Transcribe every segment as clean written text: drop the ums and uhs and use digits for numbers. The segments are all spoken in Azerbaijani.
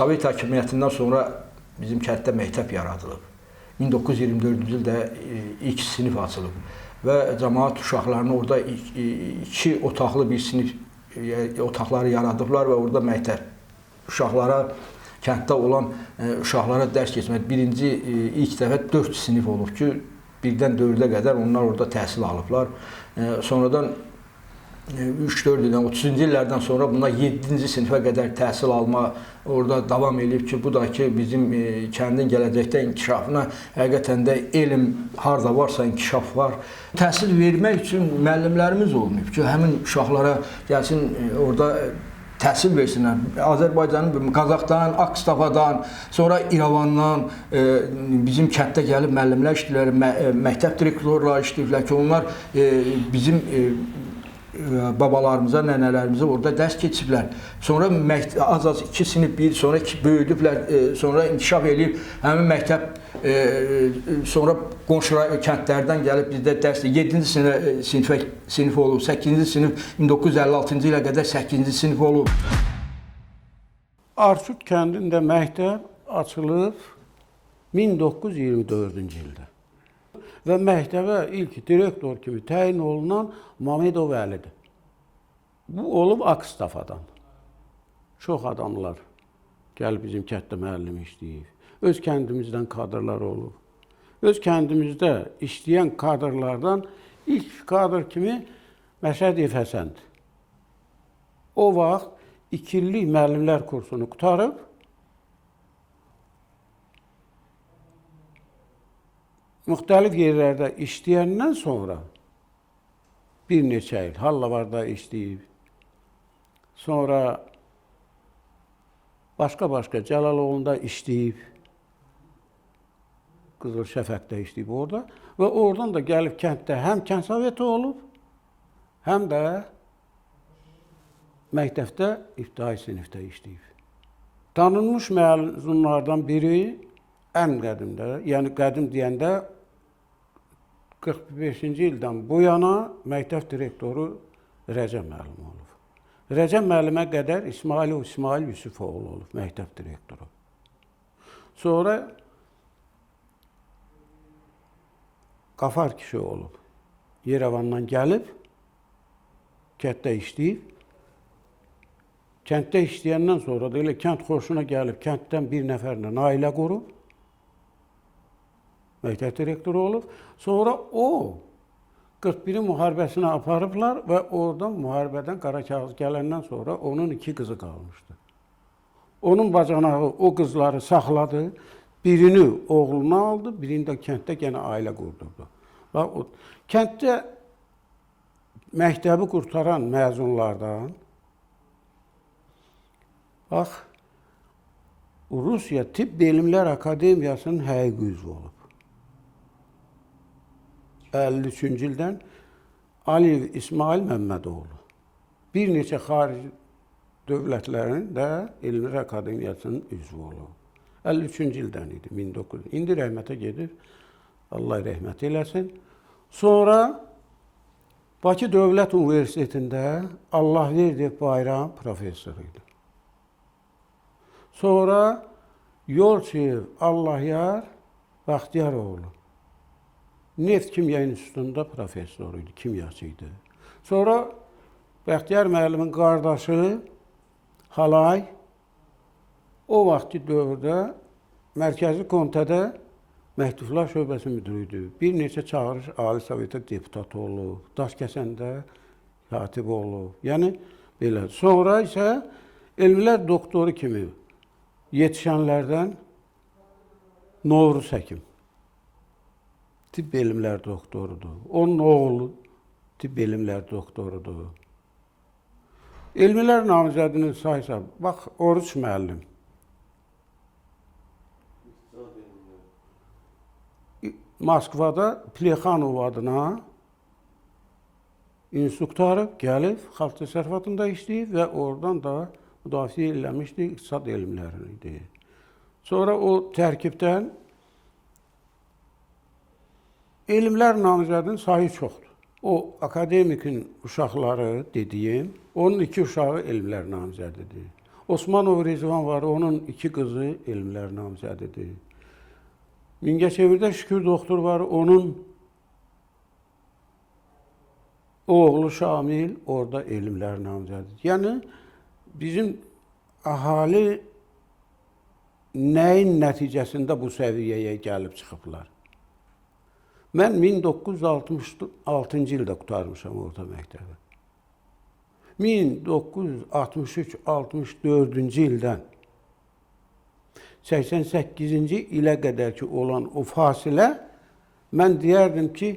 Sovet hakimiyyətindən sonra bizim kənddə məktəb yaradılıb. 1924-cü ildə ilk sinif açılıb və cəmaət uşaqlarını orada iki otaqlı bir sinif otaqları yaradıblar və orada məktəb uşaqlara, kənddə olan uşaqlara dərs keçmək. Birinci, ilk dəfə 4 sinif olub ki, 1-dən 4-ə qədər onlar orada təhsil alıblar. Sonradan 3-4 ildən, 30-cu illərdən sonra bunlar 7-ci sinifə qədər təhsil alma orada davam edib ki, bu da ki, bizim kəndin gələcəkdə inkişafına həqiqətən də elm harda varsa inkişaf var. Təhsil vermək üçün müəllimlərimiz olmayıb ki, həmin uşaqlara gəlsin orada təhsil versinlər. Azərbaycanın, Qazaxdan, Akstafadan, sonra İrəvandan bizim kənddə gəlib müəllimlər işləyirlər, məktəb direktorları işləyirlər ki, onlar bizim babalarımıza, nənələrimizə orada dərs keçiblər. Sonra az-az 2 sinif, bir, sonra böyüdüblər, sonra inkişaf edib, həmin məktəb sonra qonşu kəndlərdən gəlib bizdə dərs 7-ci sinif olub, 8-ci sinif 1956-cı ilə qədər 8-ci sinif olub. Arçut kəndində məktəb açılıb 1924-cü ildə. Və məktəbə ilk direktor kimi təyin olunan Mamedov Əlidir. Bu olub Akstafadan. Çox adamlar gəlib bizim kənddə müəllim işləyib. Öz kəndimizdən kadrlar olub. Öz kəndimizdə işləyən kadrlardan ilk kadr kimi Məşədiyev Həsəndir. O vaxt 2 illik müəllimlər kursunu qutarıb, müxtəlif yerlərdə işləyəndən sonra bir neçə il Hallavarda işləyib, sonra başqa Cəlaloğlu'nda işləyib, Qızıl Şəfəqdə işləyib orada və oradan da gəlib kənddə həm kənd soveti olub, həm də məktəbdə ibtidai sinifdə işləyib. Tanınmış məzunlardan biri ən qədimdə, yəni qədim deyəndə 45-ci ildən bu yana məktəb direktoru Rəcəb müəllim olub. Rəcəb müəllimə qədər İsmail Yusufoğlu olub məktəb direktoru. Sonra Qafar kişi olub. Yerevandan gəlib, kənddə işləyib. Kənddə işləyəndən sonra da elə kənd xoşuna gəlib, kənddən bir nəfərlə ailə qurub, məktəb direktoru olub. Sonra o 41-in müharibəsinə aparıblar və oradan müharibədən qara kağız gələndən sonra onun 2 qızı qalmışdı. Onun bacanağı o qızları saxladı, birini oğluna aldı, birini də kənddə yenə ailə qurdurdu. Kənddə məktəbi qurtaran məzunlardan bax, Rusiya Tibb Elmlər Akademiyasının həqiqi üzvü olub. 53-cü ildən Aliyev İsmail Məmmədoğlu. Bir neçə xarici dövlətlərin də Elmlər Akademiyasının üzvü olub. 53-cü ildən idi, 1900. İndi rəhmətə gedir, Allah rəhmət eləsin. Sonra Bakı Dövlət Universitetində Allahverdiyev Bayram professoru idi. Sonra Yolçiyev Allahyar Baxtiyaroğlu. Neft Kimya İnstitutunda professor idi, kimyaçı idi. Sonra Bəxtiyar müəllimin qardaşı Halay o vaxtki dövrdə Mərkəzi Komitədə Məktublar Şöbəsi müdürü idi. Bir neçə çağırış Ali Sovetə deputatı olub, Daşkəsəndə katib olub. Yəni belə. Sonra isə elmlər doktoru kimi yetişənlərdən Novruz həkim. Tibb elmlər doktorudur. Onun oğlu tibb elmlər doktorudur. Elmlər namizədinin saysa, bax, Oruç müəllim. Moskvada Plexanov adına institut qutarıb, gəlib, xalq təsərrüfatında işləyib və oradan da müdafiə eləmişdi, iqtisad elmlərini idi. Sonra o tərkibdən elmlər namizədinin sayı çoxdur. O akademikin uşaqları dediyim, onun 2 uşağı elmlər namizədidir. Osmanov Rizvan var, onun 2 qızı elmlər namizədidir. Mingəçevirdə Şükür doktor var, onun oğlu Şamil orada elmlər namizədidir. Yəni, bizim əhali nəyin nəticəsində bu səviyyəyə gəlib çıxıblar? Mən 1966-cı ildə qutarmışam orta məktəbi. 1963-64-cü ildən 88-ci ilə qədər ki olan o fasilə, mən deyərdim ki,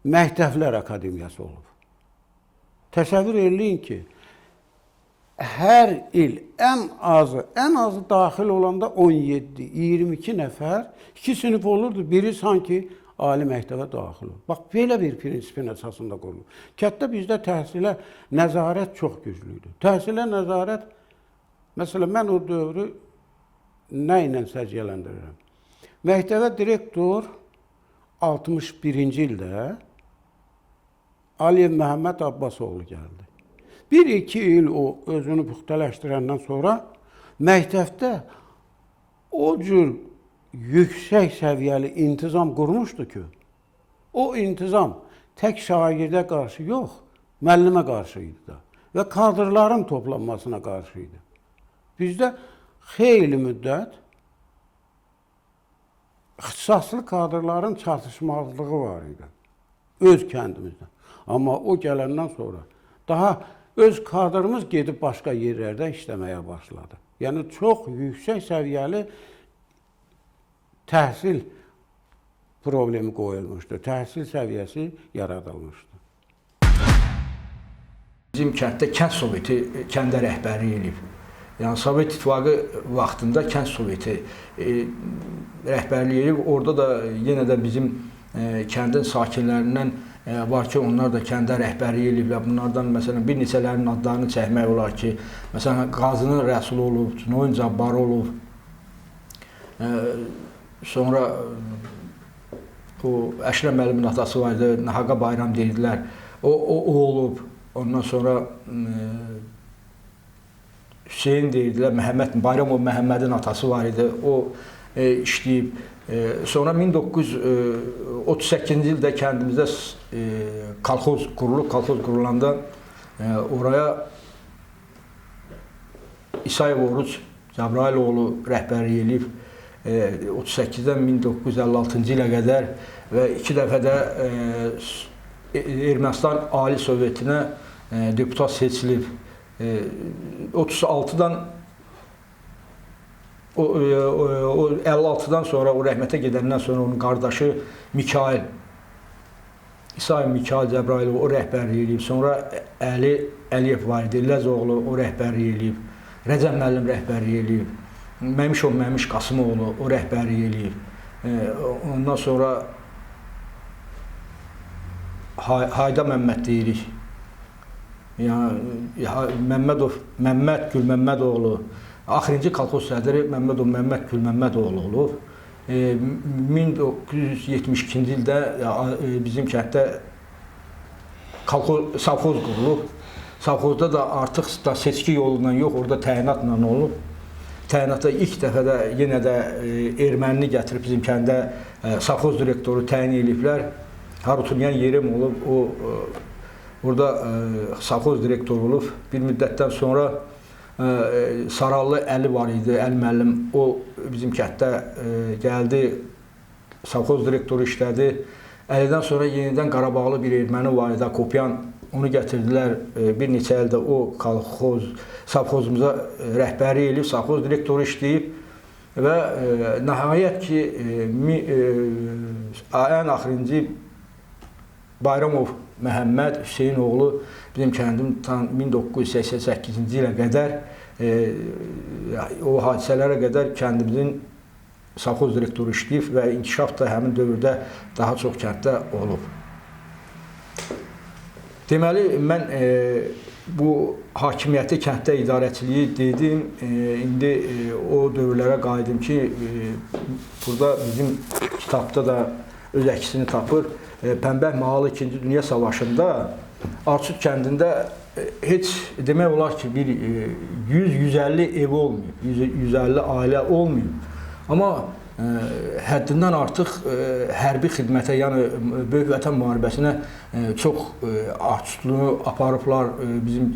Məktəblər Akademiyası olub. Təsəvvür eləyin ki, hər il ən azı daxil olanda 17-22 nəfər, 2 sinif olurdu, biri sanki ali məktəbə daxil olur. Bax, belə bir prinsipin əsasında qurulur. Kətdə bizdə təhsilə nəzarət çox güclüydür. Təhsilə nəzarət, məsələn, mən o dövrü nə ilə səciyyələndirirəm? Məktəbə direktor 61-ci ildə Aliyev Məhəmməd Abbasoğlu gəldi. 1-2 il o özünü puxtələşdirəndən sonra məktəbdə o cür yüksək səviyyəli intizam qurmuşdu ki, o intizam tək şagirdə qarşı yox, müəllimə qarşı idi da və kadrların toplanmasına qarşı idi. Bizdə xeyli müddət ixtisaslı kadrların çatışmazlığı var idi öz kəndimizdə. Amma o gələndən sonra daha öz kadrımız gedib başqa yerlərdə işləməyə başladı. Yəni, çox yüksək səviyyəli təhsil problemi qoyulmuşdu, təhsil səviyyəsi yaradılmışdı. Bizim kənddə kənd soveti kəndə rəhbərlik edib. Yəni, Sovet İttifaqı vaxtında kənd soveti rəhbərlik edib. Orada da yenə də bizim kəndin sakinlərindən var ki, onlar da kəndə rəhbərlik ediblər. Bunlardan, məsələn, bir neçələrinin adlarını çəkmək olar ki, məsələn, Qazının Rəsulu olub, Noyun Cabbarı olub. Sonra o Əşrəf müəllimin atası var idi, Nahaqa Bayram deyirdilər. O olub. Ondan sonra Hüseyin deyirdilər, Bayramov Məhəmmədin atası var idi. O işləyib. Sonra 1938-ci ildə kəndimizdə kolxoz qurulub. Kolxoz qurulanda oraya İsayev Oruc Cəbrailoğlu rəhbərlik edib. 38-dən 1956-cı ilə qədər və 2 dəfə də Ermənistan Ali Sovetinə deputat seçilib. 36-dan o 56-dan sonra, o rəhmətə gedəndən sonra onun qardaşı Mikail, İsayev Mikail Cəbrailoğlu o rəhbərlik edib. Sonra Əli Əliyev var idi, Ləzoğlu o rəhbərlik edib. Rəcəb müəllim rəhbərlik edib. Məmişov Məmiş Qasımoğlu o rəhbərlik edib. Ondan sonra Hayda Məmməd deyirik. Məmməd Gülməmmədoğlu, axırıncı kolxoz sədri Məmməd Gülməmmədoğlu olub. 1972-ci ildə bizim kənddə savxoz qurulub. Savxozda da artıq seçki yolundan yox, orada təyinatla olub. Təyinatda ilk dəfə də yenə də ermənini gətirib bizim kəndə savxoz direktoru təyin ediblər. Harutunyan Yerim olub, o orada savxoz direktoru olub. Bir müddətdən sonra Sarallı Əli var idi, Əli müəllim. O bizim kənddə gəldi, savxoz direktoru işlədi. Əlidən sonra yenidən Qarabağlı bir erməni var idi, Kopyan. Onu gətirdilər, bir neçə ildə o savxozumuza rəhbərlik edib, savxoz direktoru işləyib və nəhayət ki, ən axırıncı Bayramov Məhəmməd Hüseynoğlu bizim kəndim 1988-ci ilə qədər, o hadisələrə qədər kəndimizin savxoz direktoru işləyib və inkişaf da həmin dövrdə daha çox kənddə olub. Deməli, mən bu hakimiyyəti, kənddə idarəçiliyi dedim. İndi o dövrlərə qayıdım ki, burada bizim kitabda da öz əksini tapır. Pənbəh Mahalı 2-ci Dünya Savaşında Arçut kəndində heç demək olar ki, bir 100-150 ev olmuyor, 150 ailə olmuyor. Amma həddindən artıq hərbi xidmətə, yəni Böyük Vətən müharibəsinə çox artistliğini aparıblar. Bizim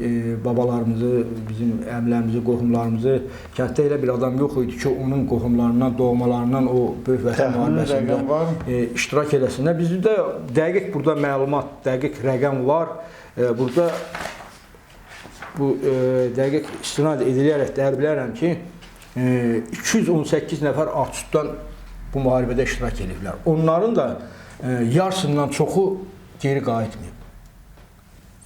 babalarımızı, bizim əmlərimizi, qohumlarımızı. Kənddə elə bir adam yox idi ki, onun qohumlarından, doğmalarından o Böyük Vətən müharibəsində iştirak eləsinlər. Bizdə dəqiq burada məlumat, dəqiq rəqəm var. Burada bu dəqiq istinad edilərək deyə bilərəm ki, 218 nəfər artistdən bu müharibədə iştirak ediblər. Onların da yarısından çoxu geri qayıtmayıb.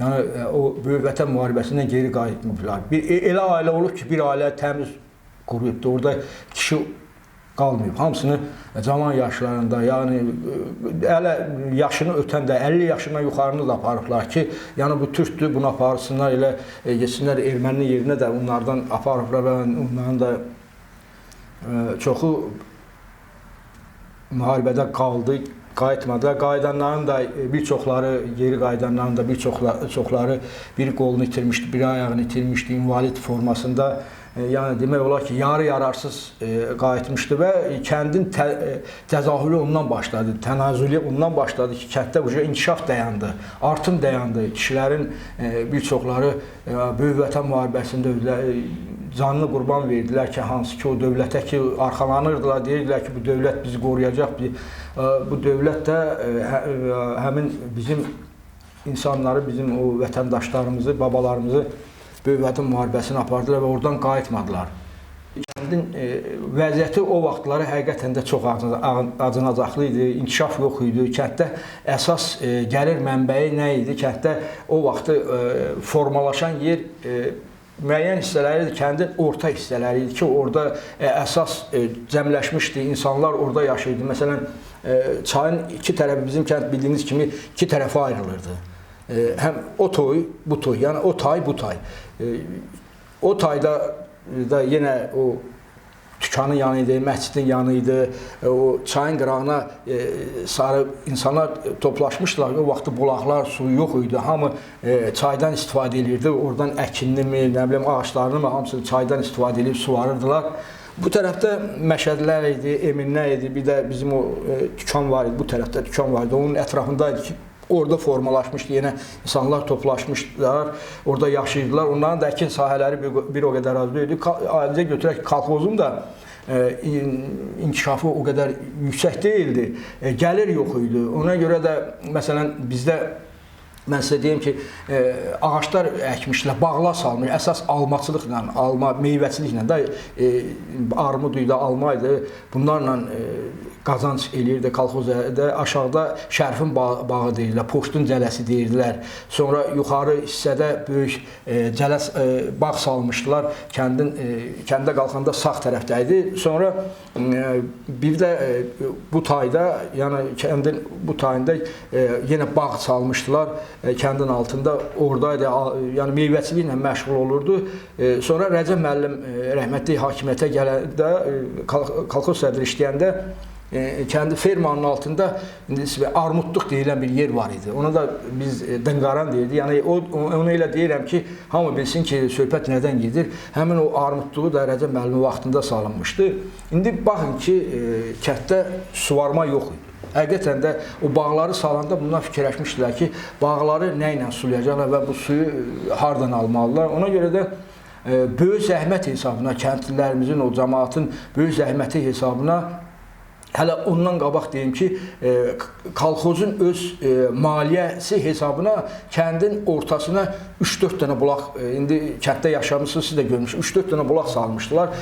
Yəni o Böyük Vətən müharibəsindən geri qayıtmayıblar. Elə ailə olub ki, bir ailə təmiz quruyubdur. Orada kişi qalmayıb. Hamısını cavan yaşlarında, yəni hələ yaşını ötəndə 50 yaşından yuxarını da aparıblar ki, yəni bu türkdür, bunu aparsınlar, elə geçsinlər erməninin yerinə də onlardan aparıblar və onların da çoxu müharibədə qaldı, qayıtmadılar. Qayıdanların da bir çoxları, geri qayıdanların da bir çoxları bir qolunu itirmişdi, bir ayağını itirmişdi, invalid formasında. Yəni demək olar ki, yarı-yararsız qayıtmışdı və kəndin təzahürü ondan başladı, tənazülü ondan başladı ki, kənddə inkişaf dayandı, artım dayandı. Kişilərin bir çoxları Böyük Vətən müharibəsində canını qurban verdilər ki, hansı ki o dövlətə ki arxalanırdılar, deyirdilər ki, bu dövlət bizi qoruyacaq. Bu dövlət də həmin bizim insanları, bizim o vətəndaşlarımızı, babalarımızı Böyük Vətən müharibəsini apardılar və oradan qayıtmadılar. Kəndin vəziyyəti o vaxtları həqiqətən də çox acınacaqlı idi, inkişaf yox idi. Kənddə əsas gəlir mənbəyi nə idi? Kənddə o vaxtı formalaşan yer müəyyən hissələri idi, kəndin orta hissələri idi ki, orada əsas cəmləşmişdi, insanlar orada yaşayırdı. Məsələn, çayın iki tərəfi, bizim kənd bildiyiniz kimi iki tərəfə ayrılırdı. Həm o toy, bu toy, yəni o tay, bu tay. O tayda da yenə o dükanın yanı idi, məscidin yanı idi, o çayın qırağına sarı insanlar toplaşmışdılar. O vaxtı bulaqlar, suyu yox idi, hamı çaydan istifadə edirdi, oradan əkinini mi, nə bilim, ağaçlarını mı, hamısını çaydan istifadə edib suvarırdılar. Bu tərəfdə Məşədlər idi, Eminlər idi, bir də bizim o dükan var idi, bu tərəfdə dükan var idi, onun ətrafındaydı ki, orada formalaşmışdı, yenə insanlar toplaşmışdılar, orada yaşayırdılar. Onların da əkin sahələri bir o qədər az deyildi. Ayrıca götürək, kolxozun da inkişafı o qədər yüksək deyildi, gəlir yox idi. Ona görə də, məsələn, bizdə mən sizə deyim ki, ağaçlar əkmişlər, bağlar salmış, əsas almaçılıqla, alma, meyvəçiliklə də armud idi, alma idi, bunlarla qazanc eləyirdi kolxozda. Aşağıda Şərifin bağı deyirlər, Poçtun cələsi deyirdilər. Sonra yuxarı hissədə böyük cələs bağ salmışdılar. Kəndə qalxanda sağ tərəfdə idi. Sonra bir də bu tayda, yəni kəndin bu tayında yenə bağ salmışdılar. Kəndin altında oradaydı, yəni meyvəçiliklə məşğul olurdu. Sonra Rəcəb müəllim rəhmətli hakimiyyətə gələndə, kolxoz sədri işləyəndə kəndi fermanın altında armudluq deyilən bir yer var idi. Ona da biz dınqaran deyirdi. Yəni onu elə deyirəm ki, hamı bilsin ki, söhbət nədən gedir. Həmin o armudluğu da Rəcəb müəllimin vaxtında salınmışdı. İndi baxın ki, kənddə suvarma yox idi. Həqiqətən də o bağları salanda bundan fikirləşmişdilər ki, bağları nə ilə sulayacaqlar və bu suyu hardan almalılar. Ona görə də böyük zəhmət hesabına, kəndlilərimizin, o cəmaatın böyük zəhməti hesabına, hələ ondan qabaq deyim ki, kolxozun öz maliyyəsi hesabına kəndin ortasına 3-4 dənə bulaq, indi kənddə yaşamışsınız, siz də görmüşsünüz, 3-4 dənə bulaq salmışdılar.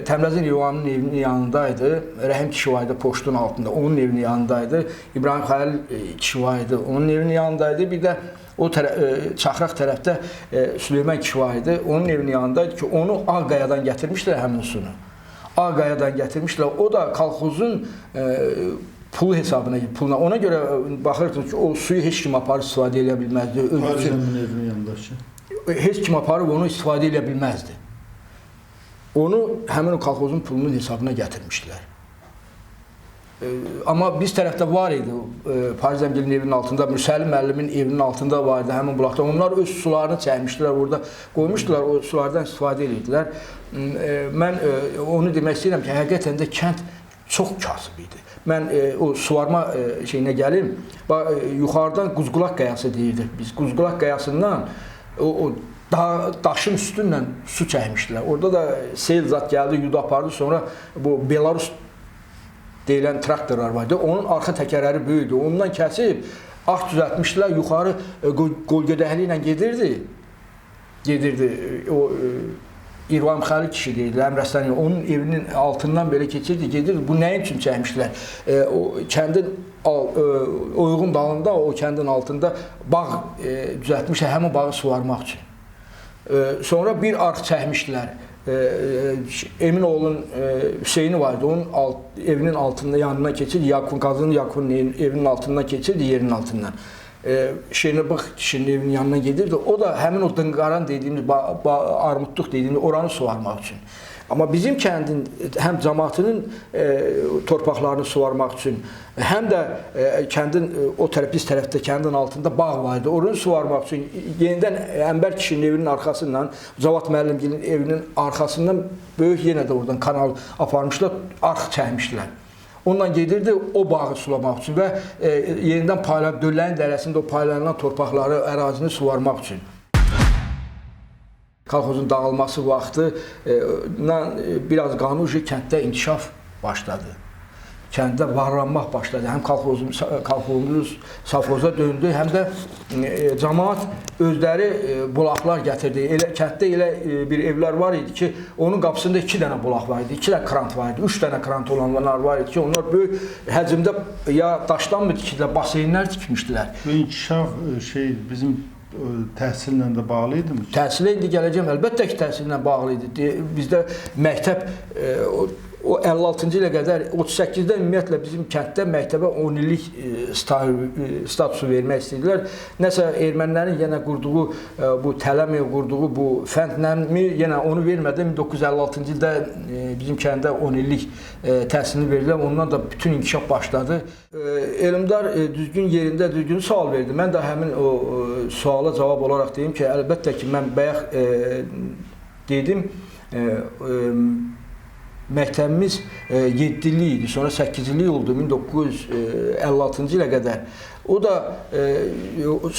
Təmrəzin Yuvanın evinin yanındaydı, Rəhim kişi var idi Poçtun altında, onun evinin yanındaydı, İbrahim Xəlil kişi var idi, onun evinin yanındaydı, bir də o Çaxraq tərəfdə Süleyman kişi var idi, onun evinin yanındaydı ki, onu Ağqayadan gətirmişdilər həmin sunu. Ağqayadan gətirmişlər. O da kolxozun pulu hesabına, puluna. Ona görə baxırdınız ki, o suyu heç kim aparıb istifadə edə bilməzdi. Heç kim aparıb onu istifadə edə bilməzdi. Onu həmin o kolxozun pulunun hesabına gətirmişdilər. Amma biz tərəfdə var idi. Pariz Əmgilin evinin altında, Mürsəli müəllimin evinin altında var idi həmin bulaqda. Onlar öz sularını çəkmişdilər, orada qoymuşdular, o sulardan istifadə edirdilər. Mən onu demək istəyirəm ki, həqiqətən də kənd çox kasıb idi. Mən o suvarma şeyinə gəlim. Yuxarıdan Quzqulaq qayası deyirdik biz. Quzqulaq qayasından o daşın üstündən su çəkmişdilər. Orada da sel zat gəldi, yudu apardı. Sonra bu Belarus deyilən traktorlar var idi. Onun arxa təkərləri böyüdü. Ondan kəsib arx düzəltmişdilər. Yuxarı qol-gödəkli ilə gedirdi. O İrvan Mixail kişi deyirdi, Əmrəstani. Onun evinin altından belə keçirdi, gedirdi. Bu nəyin üçün çəkmişdilər? O kəndin Oyğun dalında, o kəndin altında bağ düzəltmişlər, həmin bağı suvarmaq üçün. Sonra bir arx çəkmişdilər. Eminoğlu'nun Hüseyin'i vardı, onun evinin altında yanına keçirdi, Qazının Yakup'un evinin altından keçirdi, yerin altından. Şehnebağ kişinin evinin yanına gedirdi. O da həmin o dınqaran dediğimiz, armudluq dediğimiz oranı suvarmaq üçün. Amma bizim kəndin həm cəmaatının torpaqlarını suvarmaq üçün, həm də kəndin o tərəf, biz tərəfdə kəndin altında bağ vardı. Oranı suvarmaq üçün yenidən Ənbər kişinin evinin arxasından, Cavad müəllimgilin evinin arxasından böyük yenə də oradan kanal aparmışlar, arx çəkmişdilər. Ondan gedirdi o bağı sulamaq üçün və yenidən Döllənin dərəsində o paylanan torpaqları, ərazini suvarmaq üçün. Kolxozun dağılması vaxtı biraz qanuji kənddə inkişaf başladı. Kənddə varlanmaq başladı. Həm kolxozumuz savxoza döndü, həm də cəmaat özləri bulaqlar gətirdi. Kənddə elə bir evlər var idi ki, onun qapısında 2 dənə bulaq var idi, 2 dənə krant var idi, 3 dənə krant olanlar var idi ki, onlar böyük həcmdə ya daşdan mı tikildilər, baseynlər tikmişdilər. Bu inkişaf bizim təhsillə də bağlı idi mi? Təhsilə indi gələcəm, əlbəttə ki, təhsillə bağlı idi. Bizdə məktəb o 56-cı ilə qədər 38-də ümumiyyətlə bizim kənddə məktəbə 10 illik statusu vermək istədilər. Nəsə ermənilərin yenə qurduğu, bu Tələmiyə qurduğu bu fəndləmi yenə onu vermədi. 1956-cı ildə bizim kəndə 10 illik təhsilini verdilər. Ondan da bütün inkişaf başladı. Elmdar düzgün yerində düzgün sual verdi. Mən də həmin o suala cavab olaraq deyim ki, əlbəttə ki, mən bayaq dedim, məktəbimiz 7-lik idi, sonra 8-lik oldu 1956-cı ilə qədər. O da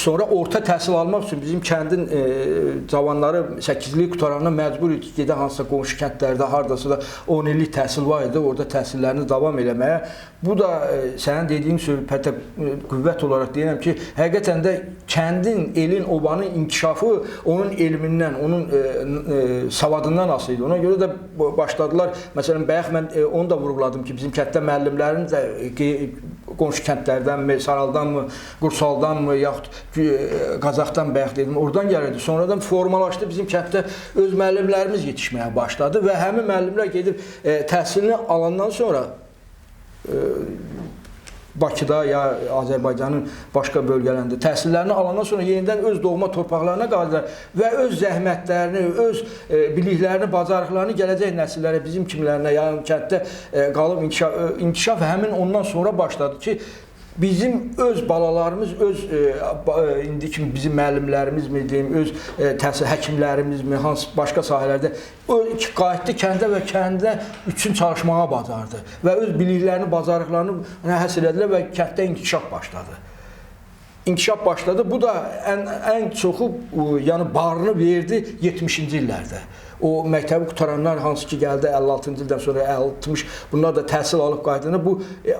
sonra orta təhsil almaq üçün bizim kəndin cavanları 8-lik qutarana məcbur idi ki, gedə hansısa qonşu kəndlərdə, hardasa da 10 illik təhsil var idi, orada təhsillərini davam eləməyə. Bu da sənin dediyin söhbətə qüvvət olaraq deyirəm ki, həqiqətən də kəndin, elin, obanın inkişafı onun elmindən, onun savadından asılı idi. Ona görə də başladılar. Məsələn, bayaq mən onu da vurğuladım ki, bizim kənddə müəllimlərin də qonşu kəndlərdənmi, Saraldanmı, Qursaldanmı, yaxud Qazaxdan bayaq dedim, oradan gəlirdi. Sonradan formalaşdı, bizim kənddə öz müəllimlərimiz yetişməyə başladı və həmin müəllimlər gedib təhsilini alandan sonra Bakıda ya Azərbaycanın başqa bölgələrində təhsillərini alandan sonra yenidən öz doğma torpaqlarına qaldılar və öz zəhmətlərini, öz biliklərini, bacarıqlarını gələcək nəsillərə, bizim kimilərinə, yəni kənddə qalıb inkişaf həmin ondan sonra başladı ki, bizim öz balalarımız, öz indiki bizim müəllimlərimiz mi deyim, öz təhsil həkimlərimiz mi, hansı başqa sahələrdə qayıtdı kəndə və kəndə üçün çalışmağa bacardı və öz biliklərini, bacarıqlarını həsr edilər və kənddə inkişaf başladı. İnkişaf başladı. Bu da ən çoxu, yəni barını verdi 70-ci illərdə. O məktəbi qutaranlar hansı ki gəldi 56-cı ildən sonra 60, bunlar da təhsil alıb qayıdığında bu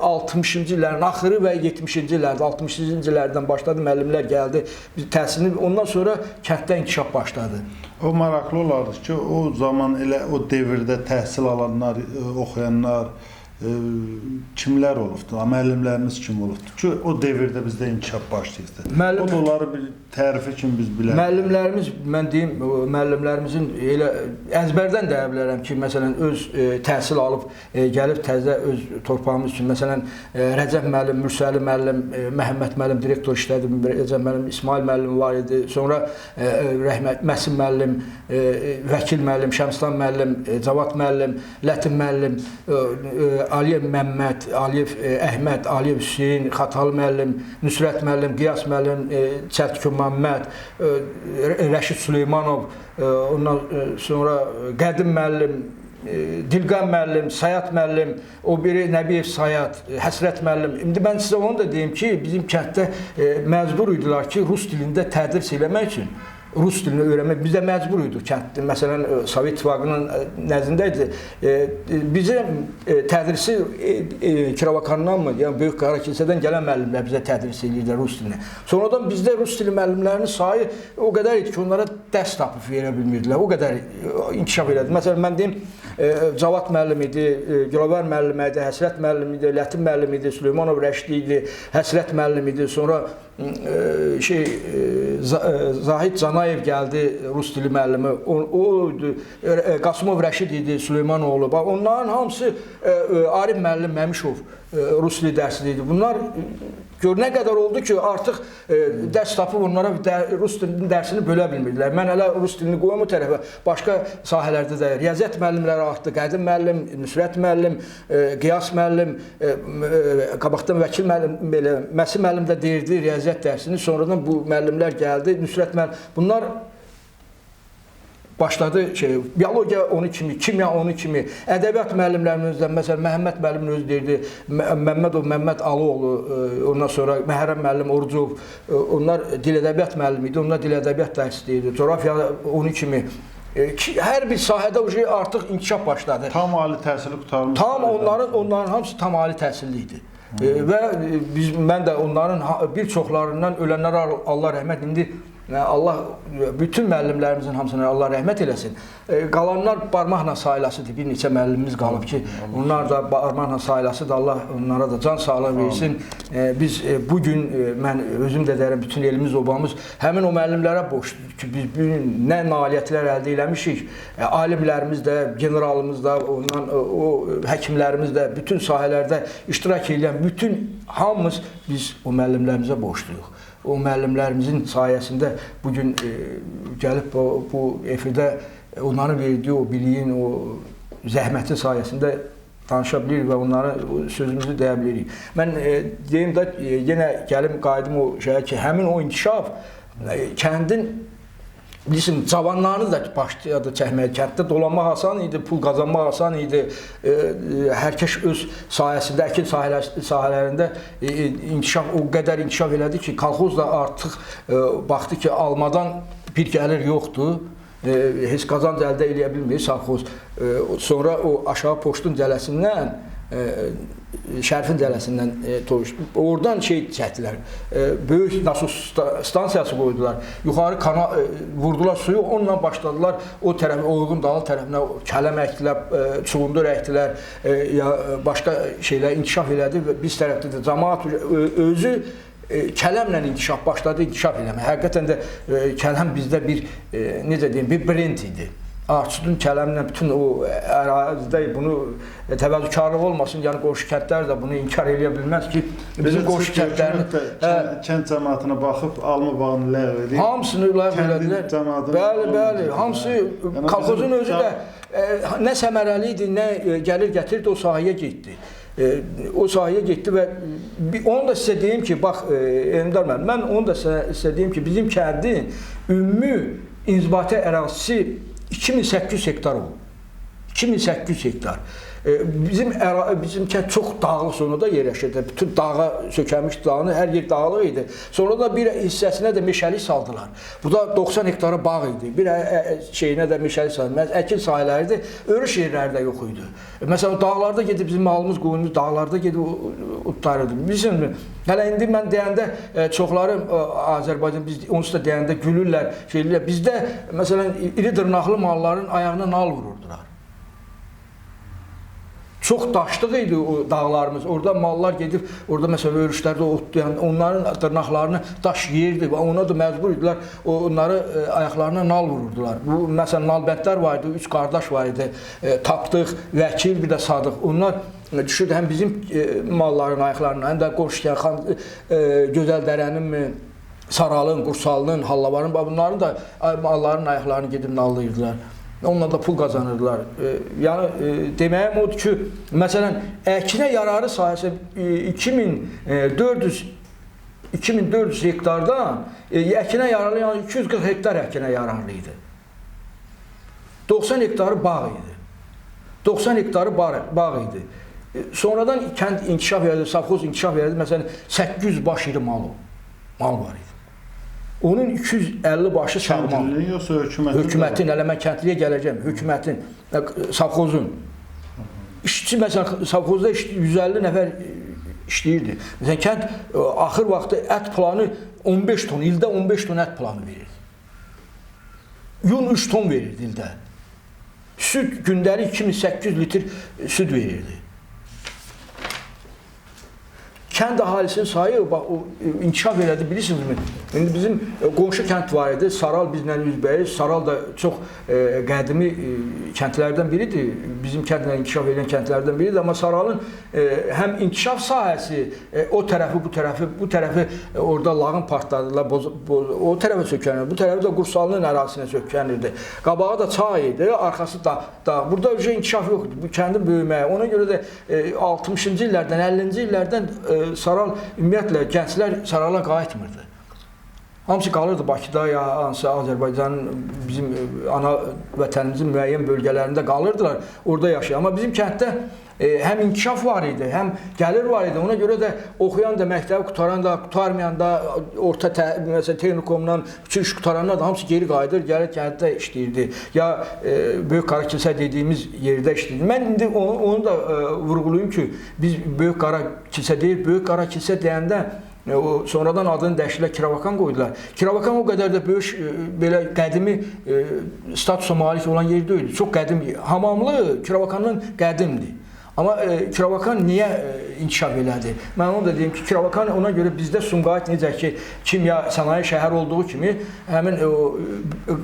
60-cı illərin axırı və 70-ci illərdə, 60-cı illərdən başladı, müəllimlər gəldi, təhsilini, ondan sonra kənddə inkişaf başladı. O maraqlı olardı ki, o zaman elə o devirdə təhsil alanlar, oxuyanlar kimlər olubdu? Müəllimlərimiz kim olubdu ki, o devirdə bizdə inkişaf başlayırdı. O da onları bir tərifi kimi biz bilərik. Müəllimlərimiz, mən deyim, müəllimlərimizin elə əzbərdən deyə bilərəm ki, məsələn, öz təhsil alıb, gəlib təzə öz torpağımız üçün, məsələn, Rəcəb müəllim, Mürsəli müəllim, Məhəmməd müəllim direktor işlədi, Rəcəb müəllim, İsmail müəllim var idi, sonra Məsim müəllim, Vəkil müəllim, Şəmslan müəllim, Cavad müəllim, Lətin müəllim, Aliyev Məmməd, Aliyev Əhməd, Aliyev Hüseyn, Xatalı müəllim, Nüsrət müəllim, Qiyas müəllim, Çəltikü Məmməd, Rəşid Süleymanov, ondan sonra Qədim müəllim, Dilqan müəllim, Sayat müəllim, o biri Nəbiyev Sayat, Həsrət müəllim. İndi mən sizə onu da deyim ki, bizim kənddə məcbur idilər ki, rus dilində tədris eləmək üçün. Rus dilini öyrənmək bizə məcbur idik. Kənd, məsələn, Sovet İttifaqının nəzdində idi. Bizim tədrisi Kiravakandan mı, yəni Böyük Qara Kilsədən gələn müəllimlər bizə tədris edirdi rus dilini. Sonradan bizdə rus dili müəllimlərinin sayı o qədər idi ki, onlara dərs tapıb verə bilmirdilər. O qədər inkişaf elədi. Məsələn, mən deyim, Cavad müəllim idi, Gülavər müəllim idi, Həsrət müəllim idi, Lətin müəllim idi, Süleymanov Rəşdi idi, Həsrət müəllim idi. Sonra Zahid Canayev gəldi, rus dili müəllimi. O Qasımov Rəşid idi, Süleymanoğlu. Onların hamısı Arif müəllim Məmişov rus dili dərsi idi. Bunlar gör nə qədər oldu ki, artıq dərs tapıb onlara rus dilinin dərsini bölə bilmirdilər. Mən hələ rus dilini qoyum o tərəfə, başqa sahələrdə də riyaziyyat müəllimləri artdı. Qədim müəllim, Nüsrət müəllim, Qiyas müəllim, qabaqdan vəkil müəllim, belə Məsi müəllim də deyirdi riyaziyyat dərsini. Sonradan bu müəllimlər gəldi, Nüsrət müəllim. Bunlar başladı biologiya onu kimi, kimya onu kimi, ədəbiyyat müəllimlərimizdən, məsələn, Məhəmməd müəllimin özü deyirdi, Məmməd Alıoğlu, ondan sonra Məhərrəm müəllim Orucov, onlar dil ədəbiyyat müəllimi idi, onlar dil ədəbiyyat dərsi deyirdi, coğrafiya onu kimi. Hər bir sahədə artıq inkişaf başladı. Tam ali təhsili qurtarmış. Tam onların hamısı tam ali təhsilli idi. Və mən də onların bir çoxlarından ölənlərə Allah rəhmət, indi Allah bütün müəllimlərimizin hamısına Allah rəhmət eləsin. Qalanlar barmaqla sayılasıdır. Bir neçə müəllimimiz qalıb ki, onlar da barmaqla sayılasıdır. Allah onlara da can sağlığı versin. Biz bugün, mən özüm də deyirəm, bütün elimiz, obamız həmin o müəllimlərə borcludur ki, biz nə nailiyyətlər əldə eləmişik. Alimlərimiz də, generalımız da, ondan o həkimlərimiz də, bütün sahələrdə iştirak edən bütün hamımız biz o müəllimlərimizə borcluyuq. O müəllimlərimizin sayəsində bugün gəlib bu efirdə onların verdiyi o biliyin, o zəhmətin sayəsində danışa bilirik və onlara sözümüzü deyə bilirik. Mən deyim də, yenə gəlim, qayıdım o şeyə ki, həmin o inkişaf kəndin bilirsiniz, cavanlarını da başladı çəkməyə. Kənddə dolanmaq asan idi, pul qazanmaq asan idi. Hər kəs öz sahəsində, əkin sahələrində o qədər inkişaf elədi ki, kolxoz da artıq baxdı ki, almadan bir gəlir yoxdur. Heç qazanc əldə eləyə bilmir sovxoz. Sonra o aşağı poçtun cələsindən, Şərifin cələsindən oradan çəkdilər. Böyük nasos stansiyası qoydular. Yuxarı kana vurdular suyu, onunla başladılar o tərəfə, Oyğun dalı tərəfinə kələm əkdilər, çuğundur əkdilər, ya başqa şeylər inkişaf elədi və biz tərəfdə də cəmaət özü kələmlə inkişaf başladı, inkişaf eləmək. Həqiqətən də kələm bizdə bir, necə deyim, bir brend idi. Arçudun kələmlə bütün o ərazidə bunu təvəzzükarlıq olmasın, yəni qonşu kəndlər də bunu inkar eləyə bilməz ki, bizim qonşu kəndlərini kənd cəmaatına baxıb alma bağını ləğv edib. Hamısını ləğv elədilər. Bəli, hamısı kolxozun özü də nə səmərəli idi, nə gəlir gətirdi, o sahəyə getdi. O sahəyə getdi və onu da sizə deyim ki, bax, Eldar müəllim, mən onu da sizə deyim ki, bizim kəndin ümumi inzibati ərazisi 2800 hektar olub. 2800 hektar. Bizim kənd çox dağlıq zonada yerləşirdi. Bütün dağa sökəlmiş dağını, hər yer dağlıq idi. Sonra da bir hissəsinə də meşəlik saldılar. Bu da 90 hektara bağ idi. Bir şeyinə də meşəlik saldılar. Əkin sahələri, örüş yerləri də yox idi. Məsələn, dağlarda gedib bizim malımız, qoyunumuz dağlarda gedib tutarırdı. Bilirsinizmi? Hələ indi mən deyəndə çoxları Azərbaycan, biz onsuz da deyəndə gülürlər, şeylər. Bizdə məsələn iri dırnaqlı malların ayağına nal vururdular. Çox daşlıq idi o dağlarımız. Orada mallar gedib, orada məsələn örüşlərdə otlayan, onların dırnaqlarını daş yeyirdi və ona da məcbur idilər, onları ayaqlarına nal vururdular. Bu məsələn nalbəndlər var idi, 3 qardaş var idi. Tapdıq, Vəkil, bir də Sadıq. Onlar düşürdü həm bizim malların ayaqlarına, həm də Qoşkəxan, Gözəldərənin, Saralın, Qursalının, Hallavarın, bunların da malların ayaqlarını gedib nallayırdılar. Onunla da pul qazanırdılar. Yəni deməyim odur ki, məsələn, əkinə yararı sahəsi 2400 hektardan əkinə yararlı, yəni 240 hektar əkinə yararlı idi. 90 hektarı bağ idi. 90 hektarı bağ idi. Sonradan kənd inkişaf edildi, savxoz inkişaf edildi. Məsələn, 800 baş iri mal var idi. Onun 250 başı sağlam. Kəndlinin yoxsa hökumətin? Hökumətin, hələ mən kəndliyə gələcəm. Hökumətin, savxozun. İşçi, məsələn, savxozda 150 nəfər işləyirdi. Məsələn, kənd axır vaxtı ət planı 15 ton, ildə 15 ton ət planı verirdi. Yun 3 ton verirdi ildə. Süd gündəlik 2800 litr süd verirdi. Kənd əhalisinin sayı inkişaf elədi, bilirsinizmi? İndi bizim qonşu kənd var idi, Saral bizlə üzbəyiz. Saral da çox qədimi kəndlərdən biridir. Bizim kəndlə inkişaf edən kəndlərdən biridir. Amma Saralın həm inkişaf sahəsi, o tərəfi, bu tərəfi orada lağım partladılar, o tərəfə sökənirdi, bu tərəfi də Qursalının ərazisinə sökənirdi. Qabağı da çay idi, arxası da. Burada inkişaf yoxdur, bu kəndin böyüməyi. Ona görə də 60-cı illərdən, 50-ci illərdən Saral, ümumiyyətlə, gənclər Sarala qayıtmırdı. Hamısı qalırdı Bakıda, ya hansı Azərbaycanın, bizim ana vətənimizin müəyyən bölgələrində qalırdılar, orada yaşayır. Amma bizim kənddə həm inkişaf var idi, həm gəlir var idi. Ona görə də oxuyan da, məktəbi qutaran da, qutarmayan da, orta məsələn texnikumdan uçuş qutaranlar da hamısı geri qayıdır, gəlir kənddə işləyirdi. Ya Böyük Qara Kilsə dediyimiz yerdə işləyirdi. Mən indi onu da vurğulayım ki, biz Böyük Qara Kilsə deyil, Böyük Qara Kilsə deyəndə sonradan adını dəyişdilər, Kiravakan qoydular. Kiravakan o qədər də böyük, belə qədimi statusa malik olan yer deyildi. Çox qədim, Hamamlı Kiravakanın qədimdir. Amma Kiravakan niyə inkişaf elədi? Mən onu da deyim ki, Kiravakan ona görə bizdə Sumqayıt necə ki, kimya sənaye şəhər olduğu kimi, həmin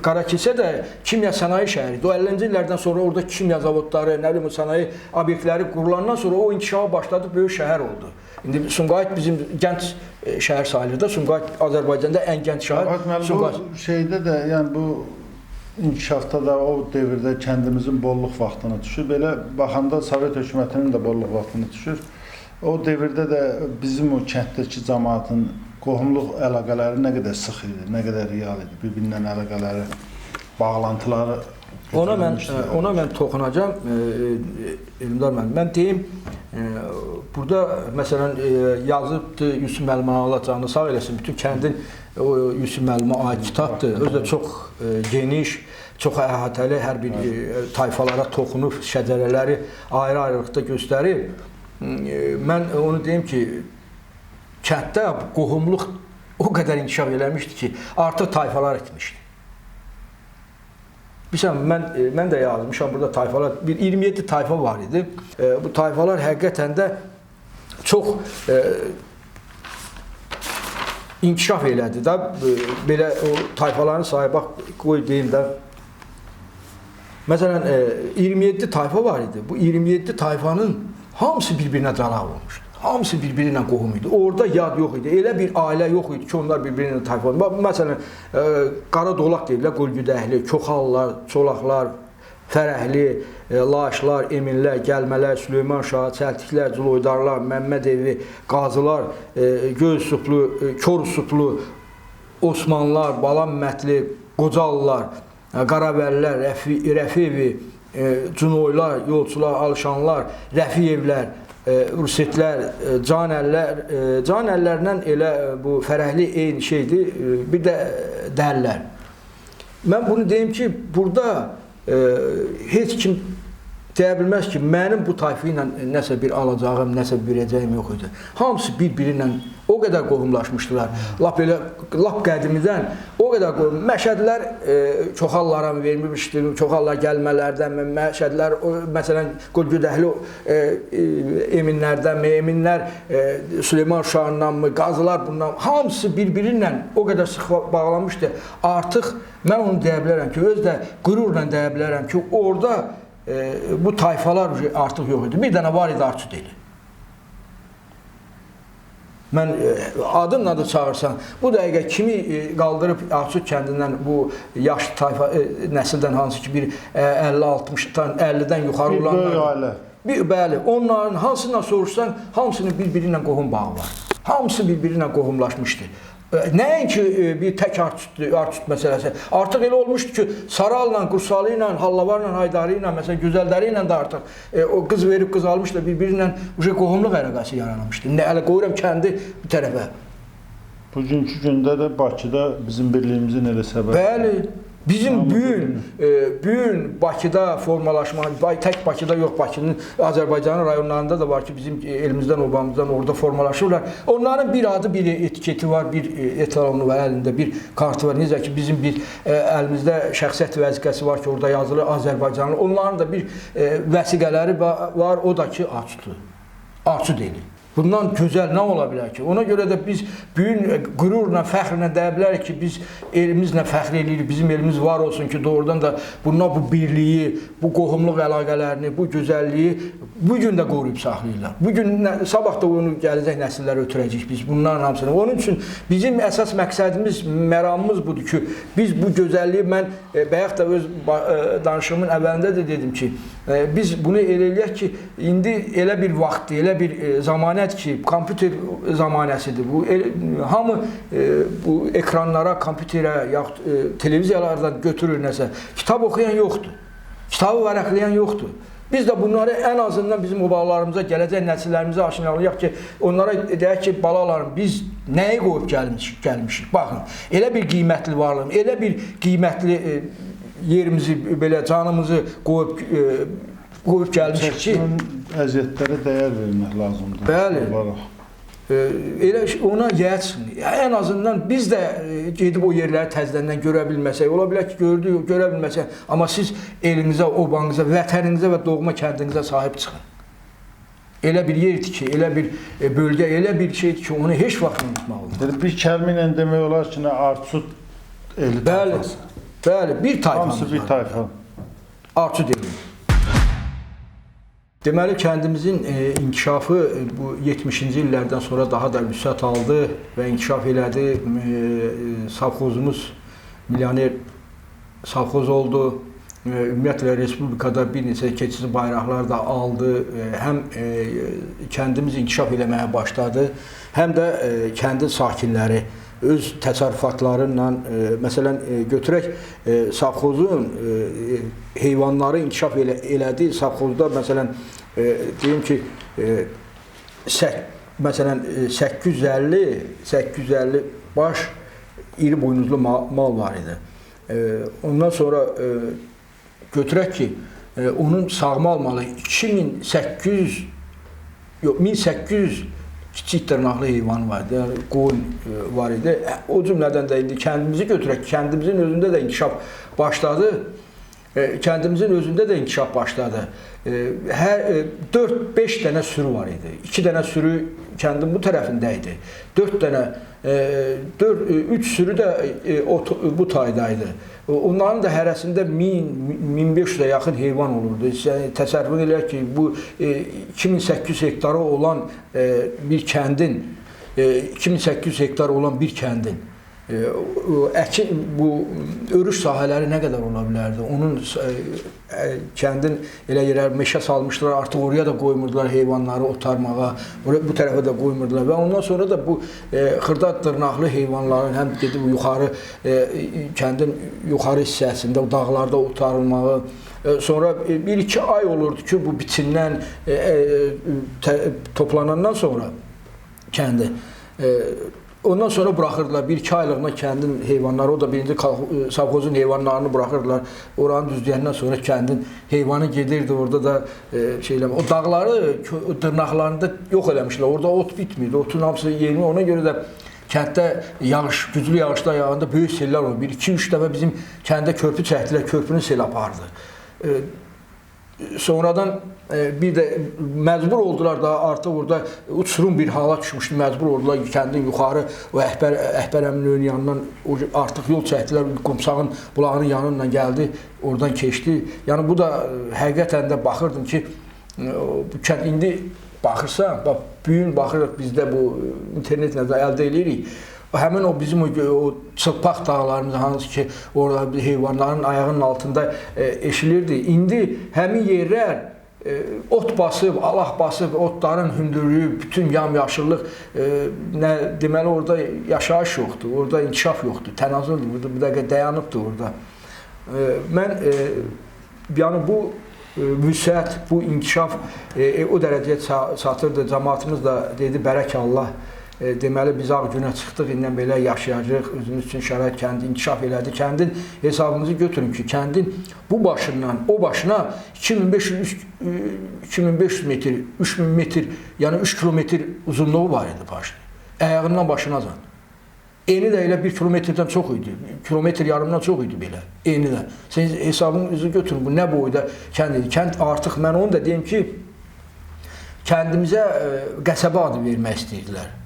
Qarakilsə də kimya sənaye şəhəridir. O 50-ci illərdən sonra orada kimya zavodları, nə bilim, sənaye obyektləri qurulandan sonra o inkişafa başladı, böyük şəhər oldu. İndi Sumqayıt bizim gənc şəhər sayılır da, Sumqayıt Azərbaycanda ən gənc şəhər Sumqayıt. Bu şeydə də, yəni bu inkişafda da o devirdə kəndimizin bolluq vaxtına düşür. Belə baxanda Sovet hökumətinin də bolluq vaxtına düşür. O devirdə də bizim o kənddəki cəmaatın qohumluq əlaqələri nə qədər sıx idi, nə qədər real idi, bir-birindən əlaqələri, bağlantıları. Ona mən toxunacağım, İlmdar müəllim. Mən deyim, burada məsələn yazıbdır Yusuf müəllimə Allah canını sağ eləsin, bütün kəndin o Yusuf müəllimə aid kitabdır. Özü də çox geniş, çox əhatəli, hər bir tayfalara toxunub, şəcərələri ayrı-ayrılıqda göstərir. Mən onu deyim ki, kənddə qohumluq o qədər inkişaf eləmişdi ki, artıq tayfalar etmişdi. Bilirsən, mən də yazmışam burada tayfalar, 27 tayfa var idi. Bu tayfalar həqiqətən də çox inkişaf elədi də, belə o tayfaların sayı, bax, qoy deyim də. Məsələn, 27 tayfa var idi. Bu 27 tayfanın hamısı bir-birinə cəlaq olmuşdu. Hamısı bir-biri ilə qohum idi. Orada yad yox idi. Elə bir ailə yox idi ki, onlar bir-biri ilə tayfa oldu. Məsələn, Qara Dolaq deyirlər, Qolgüdəhli, Koxallar, Çolaqlar, Fərəhli, Laşlar, Eminlər, Gəlmələr, Süleyman Şah, Çəltiklər, Culoydarlar, Məmmədevi, Qazılar, Göysuplu, Korusuplu, Osmanlılar, Balamətli, Qocalılar, Qaravəllər, Rəfiyevi, Cunoylar, Yolçular, Alşanlar, Rəfiyevlər, Rusetlər, Canəllərlə elə bu Fərəhli eyni şeydir, bir də Dəllər. Mən bunu deyim ki, burada heç kim deyə bilməz ki, mənim bu tayfı ilə nəsə bir alacağım, nəsə bir verəcəyim yox idi. Hamısı bir-biri ilə o qədər qohumlaşmışdılar. Lap qədimidən o qədər qohum. Məşədlər Çoxallara vermişdir, Çoxallar Gəlmələrdən, Məşədlər, məsələn, Qolgüdəhli Eminlərdən, Eminlər Süleyman Şahından mı, Qazılar bundan, hamısı bir-biri ilə o qədər sıx bağlanmışdı. Artıq mən onu deyə bilərəm ki, öz də qürurla deyə bilərəm ki, orada bu tayfalar artıq yox idi. Bir dənə var idi, Arçu deli. Mən adınla da çağırsan, bu dəqiqə kimi qaldırıb Ağsud kəndindən bu yaşlı tayfa nəsildən hansı ki bir 50-60-dan 50-dən yuxarı olanlar. Bəli, onların hansından soruşsan, hamısının bir-biri ilə qohum bağı var. Hamısı bir-biri ilə qohumlaşmışdı. Nəinki bir tək Artut məsələsi. Artıq elə olmuşdu ki, Saralla, Qursalı ilə, Hallavarla, Haydarı ilə, məsələn, Gözəlləri ilə də artıq o qız verib qız almışlar, bir-biri ilə qohumluq əlaqəsi yaranmışdı. Hələ qoyuram kəndi bir tərəfə. Bugünkü gündə də Bakıda bizim birliyimizin elə səbəbi. Bəli. Bizim bugün Bakıda formalaşma, tək Bakıda yox, Bakının Azərbaycanın rayonlarında da var ki, bizim elimizdən, obamızdan orada formalaşırlar. Onların bir adı, bir etiketi var, bir etalonu var, əlində bir kartı var. Necə ki, bizim bir əlimizdə şəxsiyyət vəsiqəsi var ki, orada yazılı Azərbaycanlı. Onların da bir vəsiqələri var, o da ki, Artut eli. Bundan gözəl nə ola bilər ki? Ona görə də biz bugün qürurla, fəxrlə deyə bilərik ki, biz elimizlə fəxr edirik, bizim elimiz var olsun ki, doğrudan da bunlar bu birliyi, bu qohumluq əlaqələrini, bu gözəlliyi bugün də qoruyub saxlayırlar. Bugün, sabah da onu gələcək nəsillərə ötürəcəyik biz bunların hamısını. Onun üçün bizim əsas məqsədimiz, məramımız budur ki, biz bu gözəlliyi, mən bayaq da öz danışığımın əvvəlində də dedim ki, biz bunu elə eləyək ki, indi elə bir vaxtdır, elə bir zamanədir ki, kompüter zamanəsidir. Bu hamı bu ekranlara, kompüterə, yaxud televiziyalardan götürür nəsə. Kitab oxuyan yoxdur. Kitabı vərəqləyən yoxdur. Biz də bunları ən azından bizim obalarımıza, gələcək nəsillərimizə aşinalayaq ki, onlara deyək ki, balalarım, biz nəyi qoyub gəlmişik? Baxın, elə bir qiymətli varlığım, elə bir qiymətli yerimizi, belə canımızı qoyub gəlmişik ki, əziyyətlərə dəyər vermək lazımdır. Bəli. Elə ona yetsin. Ən azından biz də gedib o yerləri təzədən görə bilməsək, ola bilər ki, gördük, görə bilməsək, amma siz elinizə, obanıza, vətəninizə və doğma kəndinizə sahib çıxın. Elə bir yerdir ki, elə bir bölgə, elə bir şeydir ki, onu heç vaxt unutmaq olmaz. Bir kəlmə ilə demək olar ki, Artut eli tayfası. Bəli, bir tayfamız var. Hamısı bir tayfa. Artut eli. Deməli, kəndimizin inkişafı bu 70-ci illərdən sonra daha da vüsət aldı və inkişaf elədi. Savxozumuz milyoner savxoz oldu. Ümumiyyətlə, Respublikada bir neçə keçici bayraqlar da aldı. Həm kəndimiz inkişaf eləməyə başladı, həm də kəndin sakinləri öz təsərrüfatlarıyla, məsələn, götürək, savxozun heyvanları inkişaf elədi. Savxozda, məsələn, deyim ki, məsələn, 850 baş iri boynuzlu mal var idi. Ondan sonra götürək ki, onun sağmal malı 1800 kiçik dırnaqlı heyvan vardı, yəni qoyun var idi. O cümlədən də indi kəndimizi götürək, kəndimizin özündə də inkişaf başladı. Kəndimizin özündə də inkişaf başladı. 4-5 dənə sürü var idi. 2 dənə sürü kəndin bu tərəfində idi. 3 sürü də bu taydaydı. Onların da hərəsində 1000-1500-ə yaxın heyvan olurdu. Təsəvvür eləyək ki, bu 2800 hektarı olan bir kəndin, 2800 hektar olan bir kəndin əkin, bu örüş sahələri nə qədər ola bilərdi? Onun kəndin elə yerlər meşə salmışdılar, artıq oraya da qoymurdular heyvanları otarmağa, bu tərəfə də qoymurdular və ondan sonra da bu xırda dırnaqlı heyvanların həm gedib yuxarı, kəndin yuxarı hissəsində, dağlarda otarılmağı, sonra 1-2 ay olurdu ki, bu biçindən toplanandan sonra kəndi, ondan sonra buraxırdılar, 1-2 aylığına kəndin heyvanları, o da birinci savxozun heyvanlarını buraxırdılar. Oranı düzləyəndən sonra kəndin heyvanı gedirdi, orada da o dağları, dırnaqlarında yox eləmişlər, orada ot bitmirdi, otun hamısı yeni, ona görə də kənddə yağış, güclü yağışlar yağında böyük sellər olur. 1-2-3 dəfə bizim kəndə körpü çəkdilər, körpünü sel apardı. Sonradan bir də məcbur oldular da, artıq orada uçurum bir hala düşmüşdü, məcbur oldular kəndin yuxarı o Əhbər əminin yanından artıq yol çəkdilər, Qumsağın bulağının yanından gəldi, oradan keçdi. Yəni bu da həqiqətən də baxırdım ki, bu kənd indi baxırsan, bax bu gün baxırıq bizdə bu internetlə də əldə edirik. Həmin o bizim o çılpaq dağlarımız, hansı ki orada heyvanların ayağının altında eşilirdi. İndi həmin yerlər ot basıb, Allah basıb, otların hündürlüyü, bütün yamyaşıllıq, nə deməli orada yaşayış yoxdur, orada inkişaf yoxdur, tənazüldur, burada bir dəqiqə dayanıbdır orada. Mən yəni bu vüsət, bu inkişaf o dərəcəyə çatırdı. Cəmaatımız da dedi, bərək Allah. Deməli, biz ağ günə çıxdıq, indən belə yaşayacaq, özümüz üçün şərait kəndi inkişaf elədi. Kəndin hesabımızı götürün ki, kəndin bu başından o başına 2500 metr, 3000 metr, yəni 3 kilometr uzunluğu var idi başda. Əyağından başınacan. Eni də elə 1 kilometrdən çox idi, kilometr yarımdan çox idi belə, eni də. Siz hesabınızı götürün, bu nə boyda kənd idi. Kənd artıq, mən onu da deyim ki, kəndimizə qəsəbə adı vermək istəyirdilər.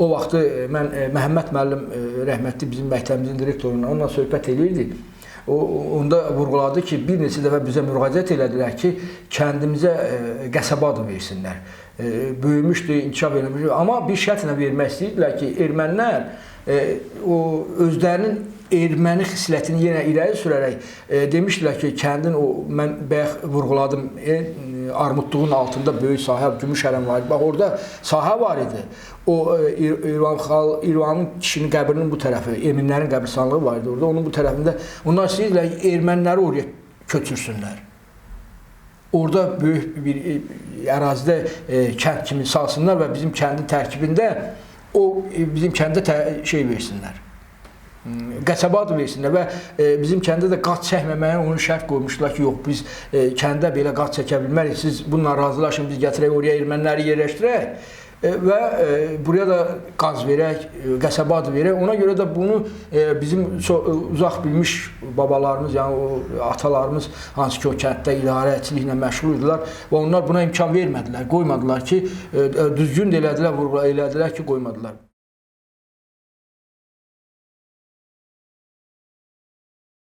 O vaxtı mən Məhəmməd müəllim rəhmətli bizim məktəbimizin direktoruna onunla söhbət edirdi. Onda vurğuladı ki, bir neçə dəfə bizə müraciət elədilər ki, kəndimizə qəsəbə adı versinlər. Böyümüşdü, inkişaf eləmişdi. Amma bir şərtlə vermək istəyirdilər ki, ermənilər o özlərinin erməni xislətini yenə irəli sürərək demişdilər ki, kəndin o, mən bayaq vurğuladım, armudluğun altında böyük sahə, gümüş hərəm var idi. Bax, orada sahə var idi. O İrvanın kişinin qəbrinin bu tərəfi, eminlərin qəbristanlığı var idi orada. Onun bu tərəfində onlar istəyirlər erməniləri oraya köçürsünlər. Orada böyük bir ərazidə kənd kimi salsınlar və bizim kəndin tərkibində o bizim kəndə şey versinlər. Qəsəbə adı versinlər və bizim kəndə də qat çəkməməyə onu şərt qoymuşdular ki, yox, biz kəndə belə qat çəkə bilmərik, siz bununla razılaşın, biz gətirək oraya erməniləri yerləşdirək və buraya da qaz verək, qəsəbə adı verək. Ona görə də bunu bizim uzaq bilmiş babalarımız, yəni o atalarımız, hansı ki o kənddə idarəçiliklə məşğul idilər və onlar buna imkan vermədilər, qoymadılar ki, düzgün də elədilər, vurğula elədilər ki, qoymadılar.